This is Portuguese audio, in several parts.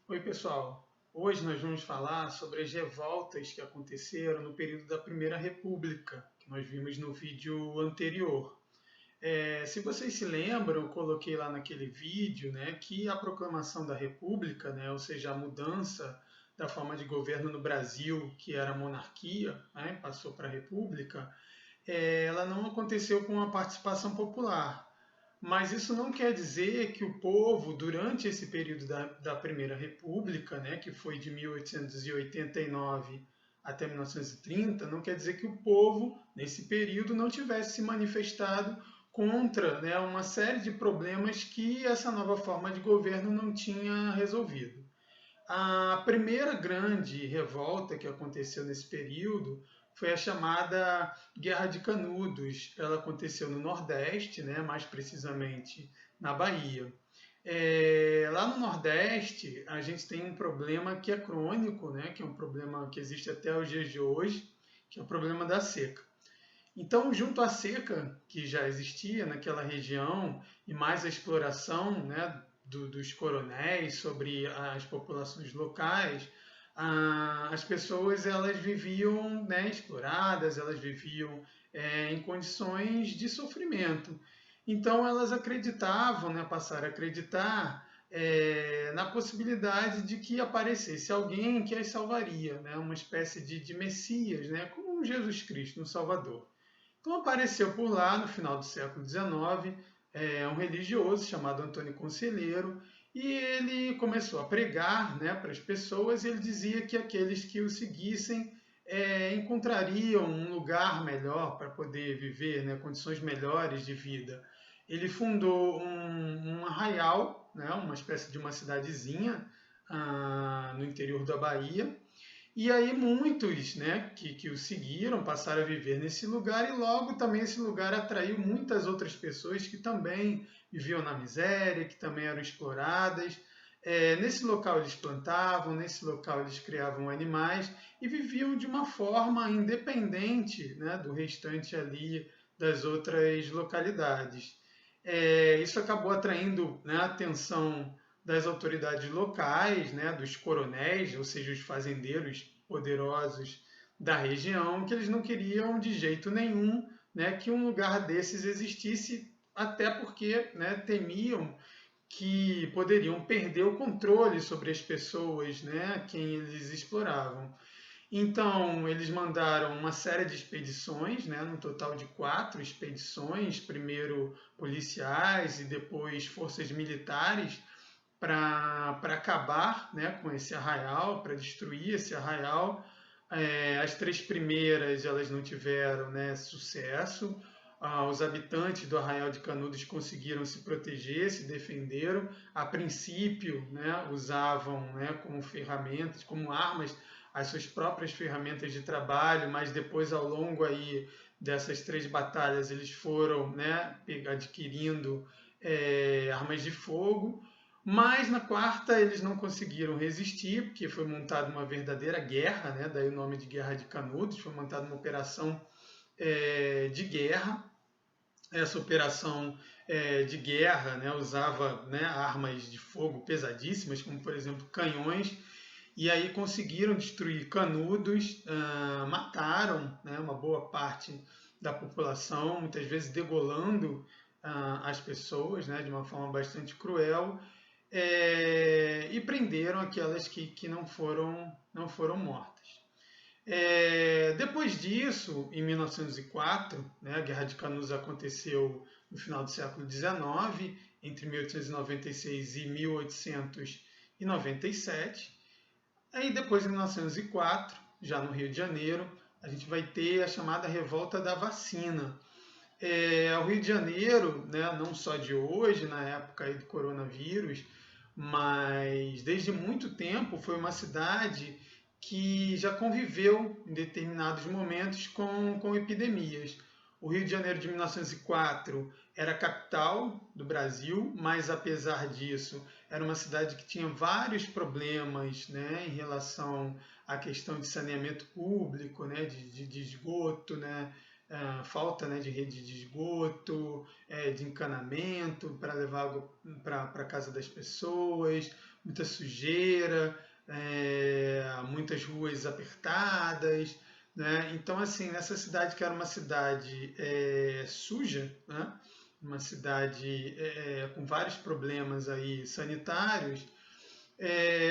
Oi, pessoal. Hoje nós vamos falar sobre as revoltas que aconteceram no período da Primeira República, que nós vimos no vídeo anterior. Se vocês se lembram, eu coloquei lá naquele vídeo, né, que a proclamação da República, né, ou seja, a mudança da forma de governo no Brasil, que era a monarquia, né, passou para a República, ela não aconteceu com a participação popular. Mas isso não quer dizer que o povo, durante esse período da Primeira República, né, que foi de 1889 até 1930, não quer dizer que o povo, nesse período, não tivesse se manifestado contra, né, uma série de problemas que essa nova forma de governo não tinha resolvido. A primeira grande revolta que aconteceu nesse período foi a chamada Guerra de Canudos. Ela aconteceu no Nordeste, né, mais precisamente na Bahia. Lá no Nordeste, a gente tem um problema que é crônico, né, que é um problema que existe até os dias de hoje, que é o problema da seca. Então, junto à seca que já existia naquela região e mais a exploração, né, dos coronéis sobre as populações locais, as pessoas elas viviam, né, exploradas, elas viviam em condições de sofrimento. Então, elas acreditavam, né, passaram a acreditar na possibilidade de que aparecesse alguém que as salvaria, né, uma espécie de Messias, né, como Jesus Cristo, no Salvador. Então apareceu por lá, no final do século XIX, um religioso chamado Antônio Conselheiro, e ele começou a pregar, né, para as pessoas, e ele dizia que aqueles que o seguissem encontrariam um lugar melhor para poder viver, né, condições melhores de vida. Ele fundou um arraial, né, uma espécie de uma cidadezinha no interior da Bahia, e aí muitos, né, que o seguiram passaram a viver nesse lugar e logo também esse lugar atraiu muitas outras pessoas que também viviam na miséria, que também eram exploradas. Nesse local eles plantavam, nesse local eles criavam animais e viviam de uma forma independente, né, do restante ali das outras localidades. Isso acabou atraindo, né, a atenção das autoridades locais, né, dos coronéis, ou seja, os fazendeiros poderosos da região, que eles não queriam de jeito nenhum, né, que um lugar desses existisse, até porque, né, temiam que poderiam perder o controle sobre as pessoas, né, a quem eles exploravam. Então, eles mandaram uma série de expedições, né, no total de 4 expedições, primeiro policiais e depois forças militares, para acabar, né, com esse arraial, para destruir esse arraial. As 3 primeiras elas não tiveram, né, sucesso. Os habitantes do Arraial de Canudos conseguiram se proteger, se defenderam. A princípio, né, usavam, né, como ferramentas, como armas, as suas próprias ferramentas de trabalho, mas depois, ao longo aí dessas 3 batalhas, eles foram, né, adquirindo armas de fogo. Mas na quarta eles não conseguiram resistir, porque foi montada uma verdadeira guerra, né? Daí o nome de Guerra de Canudos, foi montada uma operação de guerra. Essa operação de guerra, né, usava, né, armas de fogo pesadíssimas, como por exemplo canhões, e aí conseguiram destruir Canudos, mataram, né, uma boa parte da população, muitas vezes degolando as pessoas, né, de uma forma bastante cruel, e prenderam aquelas que não foram mortas. Depois disso, em 1904, né, a Guerra de Canudos aconteceu no final do século XIX, entre 1896 e 1897. Aí depois, em 1904, já no Rio de Janeiro, a gente vai ter a chamada Revolta da Vacina. O Rio de Janeiro, né, não só de hoje, na época aí do coronavírus, mas desde muito tempo foi uma cidade que já conviveu em determinados momentos com epidemias. O Rio de Janeiro de 1904 era a capital do Brasil, mas apesar disso, era uma cidade que tinha vários problemas, né, em relação à questão de saneamento público, né, de esgoto, né, falta, né, de rede de esgoto, de encanamento para levar água para a casa das pessoas, muita sujeira, muitas ruas apertadas, né? Então, assim, nessa cidade que era uma cidade suja, né? Uma cidade com vários problemas aí sanitários,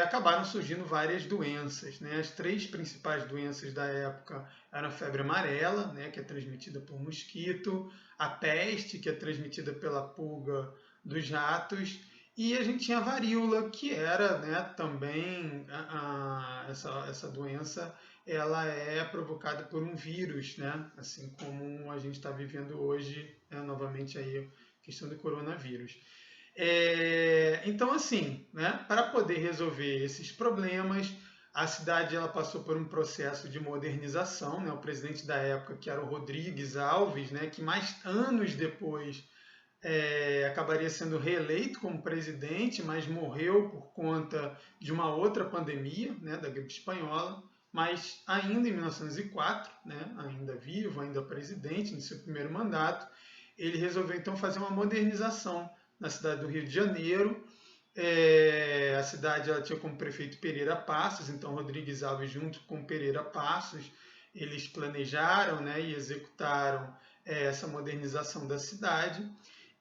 acabaram surgindo várias doenças, né? As três principais doenças da época eram a febre amarela, né, que é transmitida por mosquito, a peste, que é transmitida pela pulga dos ratos, e a gente tinha a varíola, que era, né, também essa doença, ela é provocada por um vírus, né, assim como a gente está vivendo hoje, né, novamente aí a questão do coronavírus. Então, assim, né, para poder resolver esses problemas, a cidade ela passou por um processo de modernização, né? O presidente da época, que era o Rodrigues Alves, né, que mais anos depois acabaria sendo reeleito como presidente, mas morreu por conta de uma outra pandemia, né, da gripe espanhola, mas ainda em 1904, né, ainda vivo, ainda presidente, no seu primeiro mandato, ele resolveu então fazer uma modernização na cidade do Rio de Janeiro. A cidade ela tinha como prefeito Pereira Passos, então Rodrigues Alves, junto com Pereira Passos, eles planejaram, né, e executaram essa modernização da cidade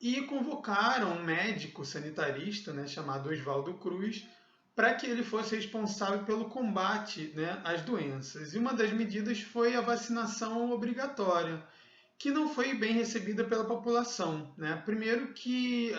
e convocaram um médico sanitarista, né, chamado Oswaldo Cruz, para que ele fosse responsável pelo combate, né, às doenças. E uma das medidas foi a vacinação obrigatória, que não foi bem recebida pela população, né? Primeiro que,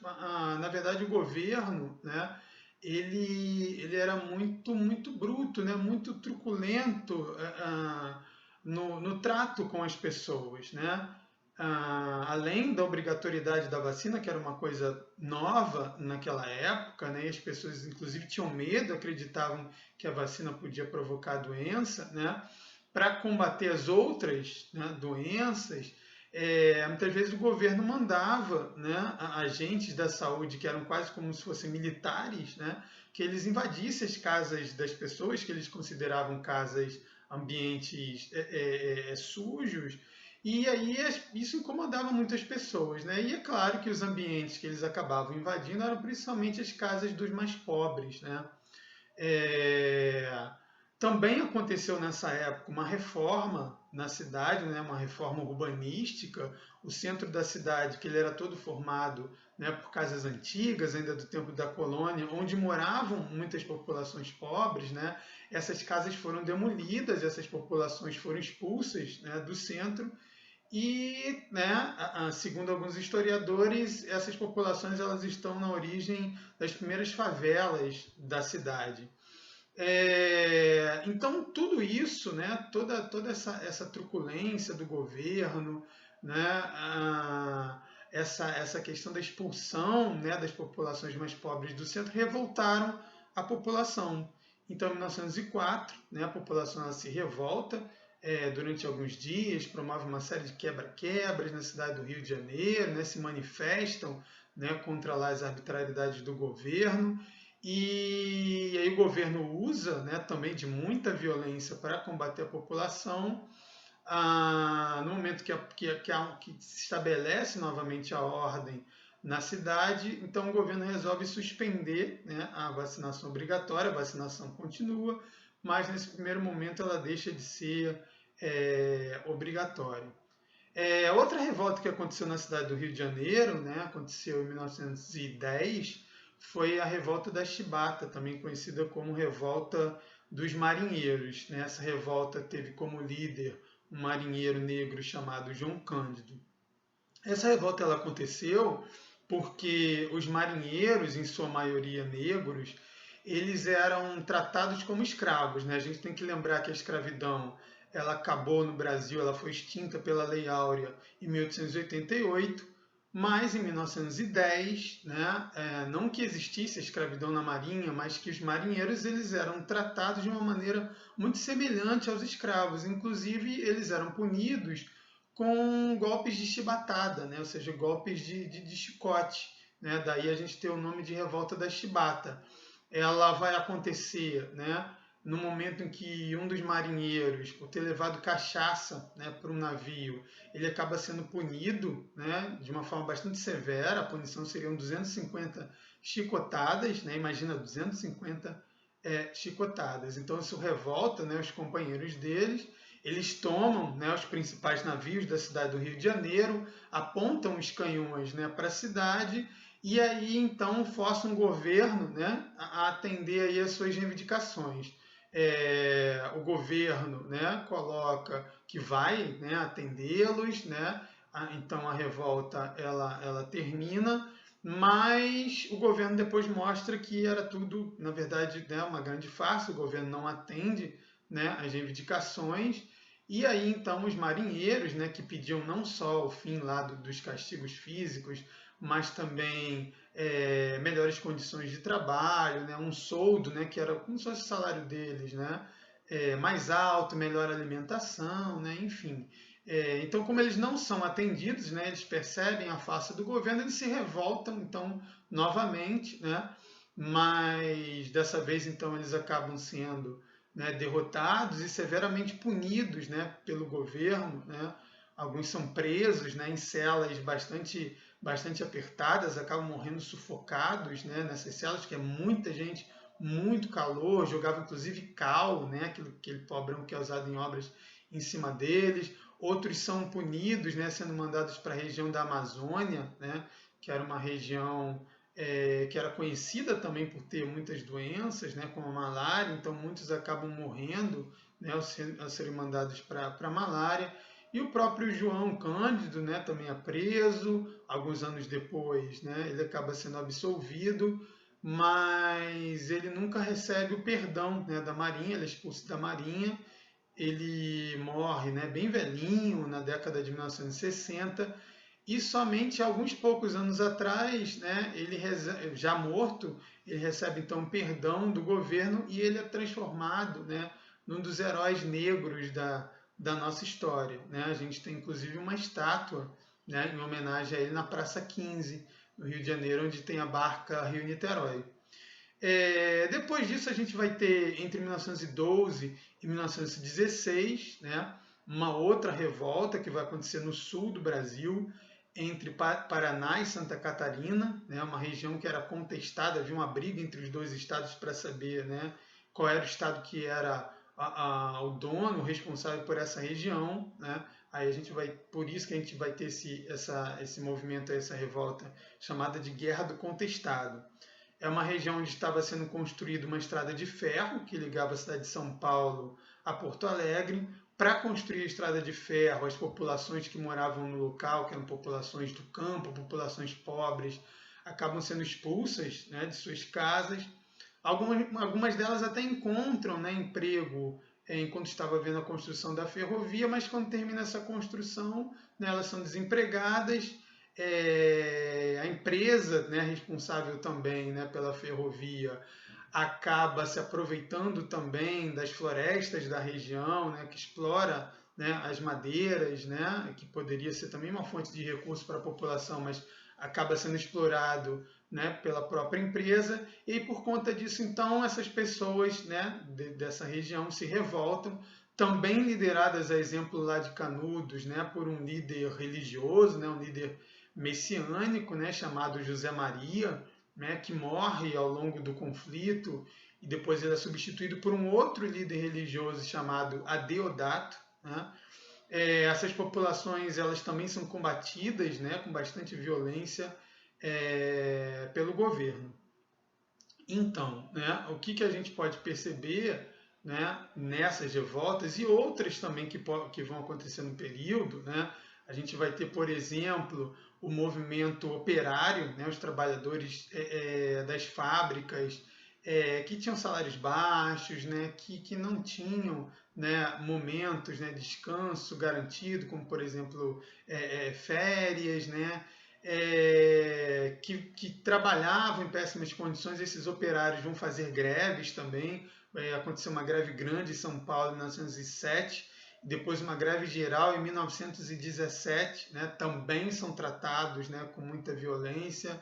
na verdade, o governo, né, ele era muito bruto, né, muito truculento no trato com as pessoas, né? Além da obrigatoriedade da vacina, que era uma coisa nova naquela época, né, e as pessoas inclusive tinham medo, acreditavam que a vacina podia provocar doença, né? Para combater as outras, né, doenças, muitas vezes o governo mandava, né, agentes da saúde, que eram quase como se fossem militares, né, que eles invadissem as casas das pessoas, que eles consideravam casas, ambientes sujos, e aí isso incomodava muitas pessoas, né? E é claro que os ambientes que eles acabavam invadindo eram principalmente as casas dos mais pobres, né? Também aconteceu nessa época uma reforma na cidade, né, uma reforma urbanística. O centro da cidade, que ele era todo formado, né, por casas antigas, ainda do tempo da colônia, onde moravam muitas populações pobres, né, essas casas foram demolidas, essas populações foram expulsas, né, do centro. E, né, segundo alguns historiadores, essas populações elas estão na origem das primeiras favelas da cidade. Então, tudo isso, né, toda essa truculência do governo, né, essa questão da expulsão, né, das populações mais pobres do centro, revoltaram a população. Então, em 1904, né, a população ela se revolta durante alguns dias, promove uma série de quebra-quebras na cidade do Rio de Janeiro, né, se manifestam, né, contra lá as arbitrariedades do governo. E aí o governo usa, né, também de muita violência para combater a população. No momento que se estabelece novamente a ordem na cidade, então o governo resolve suspender, né, a vacinação obrigatória, a vacinação continua, mas nesse primeiro momento ela deixa de ser obrigatória. Outra revolta que aconteceu na cidade do Rio de Janeiro, né, aconteceu em 1910, foi a revolta da Chibata, também conhecida como revolta dos marinheiros, né? Essa revolta teve como líder um marinheiro negro chamado João Cândido. Essa revolta ela aconteceu porque os marinheiros, em sua maioria negros, eles eram tratados como escravos, né? A gente tem que lembrar que a escravidão ela acabou no Brasil, ela foi extinta pela Lei Áurea em 1888, mas em 1910, né, não que existisse a escravidão na marinha, mas que os marinheiros eles eram tratados de uma maneira muito semelhante aos escravos. Inclusive, eles eram punidos com golpes de chibatada, né, ou seja, golpes de chicote. Né, daí a gente tem o nome de Revolta da Chibata. Ela vai acontecer, né, no momento em que um dos marinheiros, por ter levado cachaça, né, para um navio, ele acaba sendo punido, né, de uma forma bastante severa. A punição seriam 250 chicotadas, né, imagina 250 chicotadas. Então isso revolta, né, os companheiros deles. Eles tomam, né, os principais navios da cidade do Rio de Janeiro, apontam os canhões, né, para a cidade, e aí então forçam o governo, né, a atender aí as suas reivindicações. O governo, né, coloca que vai, né, atendê-los, né, então a revolta ela termina, mas o governo depois mostra que era tudo, na verdade, né, uma grande farsa. O governo não atende, né, as reivindicações. E aí então os marinheiros, né, que pediam não só o fim lá dos castigos físicos, mas também melhores condições de trabalho, né, um soldo, né, que era como se fosse o salário deles, né, mais alto, melhor alimentação, né, enfim. Então, como eles não são atendidos, né, eles percebem a farsa do governo, eles se revoltam, então, novamente, né, mas dessa vez, então, eles acabam sendo, né, derrotados e severamente punidos, né, pelo governo, né. Alguns são presos, né, em celas bastante apertadas, acabam morrendo sufocados, né, nessas celas, que é muita gente, muito calor, jogava inclusive cal, né, aquele pobrão que é usado em obras, em cima deles. Outros são punidos, né, sendo mandados para a região da Amazônia, né, que era uma região que era conhecida também por ter muitas doenças, né, como a malária. Então muitos acabam morrendo, né, ao serem mandados para a malária. E o próprio João Cândido, né, também é preso. Alguns anos depois, né, ele acaba sendo absolvido, mas ele nunca recebe o perdão, né, da Marinha. Ele é expulso da Marinha. Ele morre, né, bem velhinho, na década de 1960, e somente alguns poucos anos atrás, né, ele já morto, ele recebe então perdão do governo e ele é transformado, né, num dos heróis negros da nossa história, né? A gente tem inclusive uma estátua, né, em homenagem a ele na Praça 15, no Rio de Janeiro, onde tem a barca Rio-Niterói. Depois disso, a gente vai ter, entre 1912 e 1916, né, uma outra revolta que vai acontecer no sul do Brasil, entre Paraná e Santa Catarina, né, uma região que era contestada. Havia uma briga entre os dois estados para saber, né, qual era o estado que era o dono, o responsável por essa região, né. Aí a gente vai, por isso que a gente vai ter esse movimento, essa revolta chamada de Guerra do Contestado. É uma região onde estava sendo construída uma estrada de ferro que ligava a cidade de São Paulo a Porto Alegre. Para construir a estrada de ferro, as populações que moravam no local, que eram populações do campo, populações pobres, acabam sendo expulsas, né, de suas casas. Algumas delas até encontram, né, emprego enquanto estava vendo a construção da ferrovia, mas quando termina essa construção, né, elas são desempregadas. A empresa, né, responsável também, né, pela ferrovia, acaba se aproveitando também das florestas da região, né, que explora, né, as madeiras, né, que poderia ser também uma fonte de recurso para a população, mas acaba sendo explorado, né, pela própria empresa. E por conta disso, então, essas pessoas, né, dessa região se revoltam, também lideradas, a exemplo lá de Canudos, né, por um líder religioso, né, um líder messiânico, né, chamado José Maria, né, que morre ao longo do conflito, e depois ele é substituído por um outro líder religioso chamado Adeodato, né. Essas populações, elas também são combatidas, né, com bastante violência pelo governo. Então, né, o que a gente pode perceber, né, nessas revoltas e outras também que vão acontecer no período, né? A gente vai ter, por exemplo, o movimento operário, né, os trabalhadores das fábricas, que tinham salários baixos, né, que não tinham, né, momentos, né, de descanso garantido, como por exemplo férias, né, que trabalhavam em péssimas condições. Esses operários vão fazer greves também. Aconteceu uma greve grande em São Paulo em 1907, depois uma greve geral em 1917, né, também são tratados, né, com muita violência.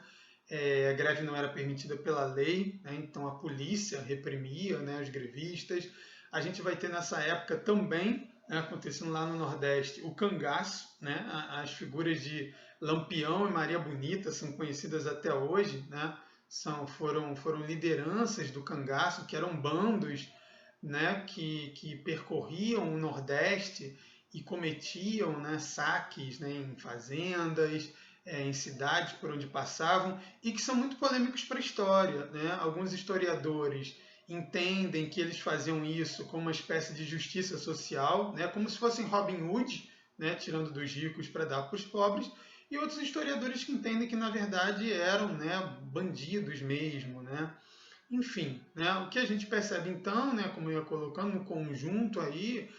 A greve não era permitida pela lei, né? Então a polícia reprimia, né, os grevistas. A gente vai ter nessa época também, né, acontecendo lá no Nordeste, o cangaço, né? As figuras de Lampião e Maria Bonita são conhecidas até hoje, né? Foram lideranças do cangaço, que eram bandos, né, que percorriam o Nordeste e cometiam, né, saques, né, em fazendas, em cidades por onde passavam, e que são muito polêmicos para a história, né? Alguns historiadores entendem que eles faziam isso como uma espécie de justiça social, né, como se fossem Robin Hood, né, tirando dos ricos para dar para os pobres, e outros historiadores que entendem que na verdade eram, né, bandidos mesmo, né? Enfim, né, o que a gente percebe então, né, como eu ia colocando no conjunto aí,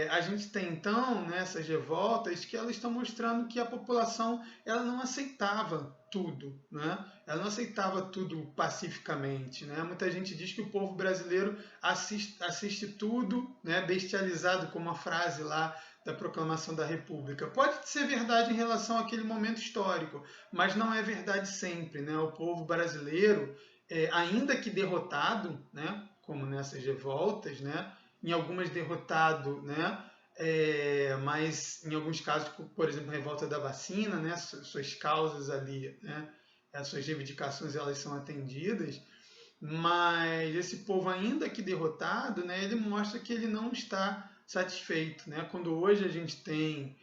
a gente tem então, né, essas revoltas que elas estão mostrando que a população ela não aceitava tudo, né? Ela não aceitava tudo pacificamente, né? Muita gente diz que o povo brasileiro assiste tudo, né, bestializado, como a frase lá da Proclamação da República. Pode ser verdade em relação àquele momento histórico, mas não é verdade sempre, né? O povo brasileiro, ainda que derrotado, né, como nessas revoltas, né, em algumas derrotado, né, mas em alguns casos, por exemplo, a revolta da vacina, né, suas causas ali, né, as suas reivindicações elas são atendidas, mas esse povo ainda que derrotado, né, ele mostra que ele não está satisfeito, né? Quando hoje a gente tem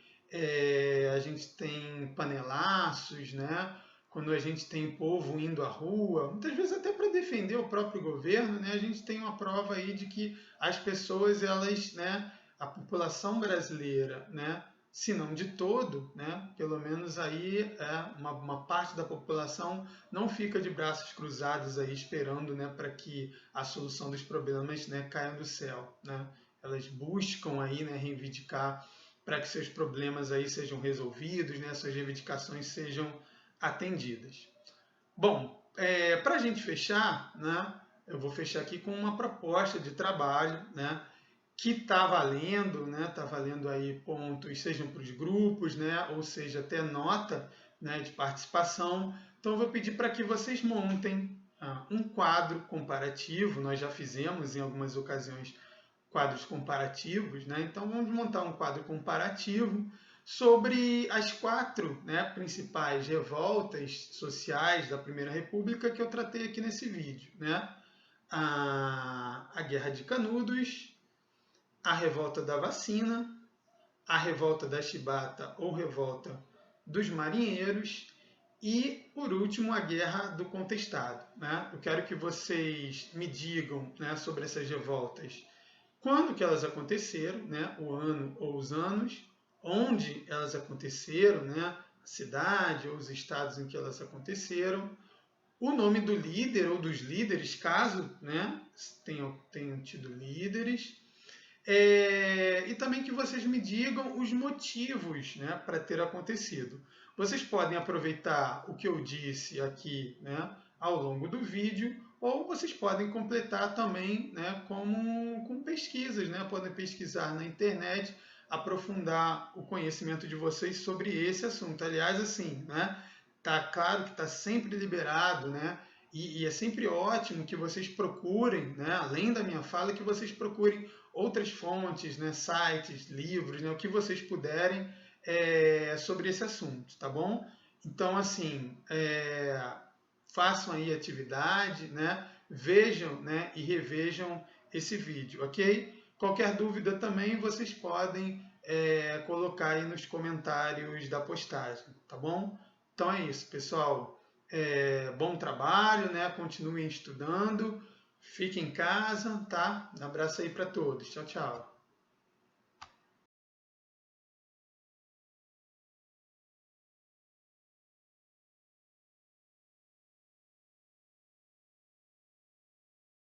panelaços, né? Quando a gente tem o povo indo à rua, muitas vezes até para defender o próprio governo, né? A gente tem uma prova aí de que as pessoas, elas, né? A população brasileira, né? Se não de todo, né? Pelo menos aí uma parte da população não fica de braços cruzados aí esperando, né? Para que a solução dos problemas, né? Caia do céu, né? Elas buscam aí, né? Reivindicar para que seus problemas aí sejam resolvidos, né? Suas reivindicações sejam atendidas. Bom, para a gente fechar, né, eu vou fechar aqui com uma proposta de trabalho, né, que está valendo, né, tá valendo aí pontos, sejam para os grupos, né, ou seja, até nota, né, de participação. Então, eu vou pedir para que vocês montem um quadro comparativo. Nós já fizemos em algumas ocasiões quadros comparativos, né? Então, vamos montar um quadro comparativo sobre as 4, né, principais revoltas sociais da Primeira República que eu tratei aqui nesse vídeo, né? A Guerra de Canudos, a Revolta da Vacina, a Revolta da Chibata ou Revolta dos Marinheiros e, por último, a Guerra do Contestado, né? Eu quero que vocês me digam, né, sobre essas revoltas, quando que elas aconteceram, né, o ano ou os anos, onde elas aconteceram, né, a cidade ou os estados em que elas aconteceram, o nome do líder ou dos líderes, caso, né, tenham tido líderes, e também que vocês me digam os motivos, né, para ter acontecido. Vocês podem aproveitar o que eu disse aqui, né, ao longo do vídeo, ou vocês podem completar também, né, com pesquisas, né? Podem pesquisar na internet, aprofundar o conhecimento de vocês sobre esse assunto. Aliás, assim, né, tá claro que está sempre liberado, né? E é sempre ótimo que vocês procurem, né, além da minha fala, que vocês procurem outras fontes, né, sites, livros, né, o que vocês puderem sobre esse assunto, tá bom? Então, assim, façam aí atividade, né, vejam, né, e revejam esse vídeo, ok? Qualquer dúvida também vocês podem colocar aí nos comentários da postagem, tá bom? Então é isso, pessoal. Bom trabalho, né? Continuem estudando, fiquem em casa, tá? Um abraço aí para todos. Tchau, tchau.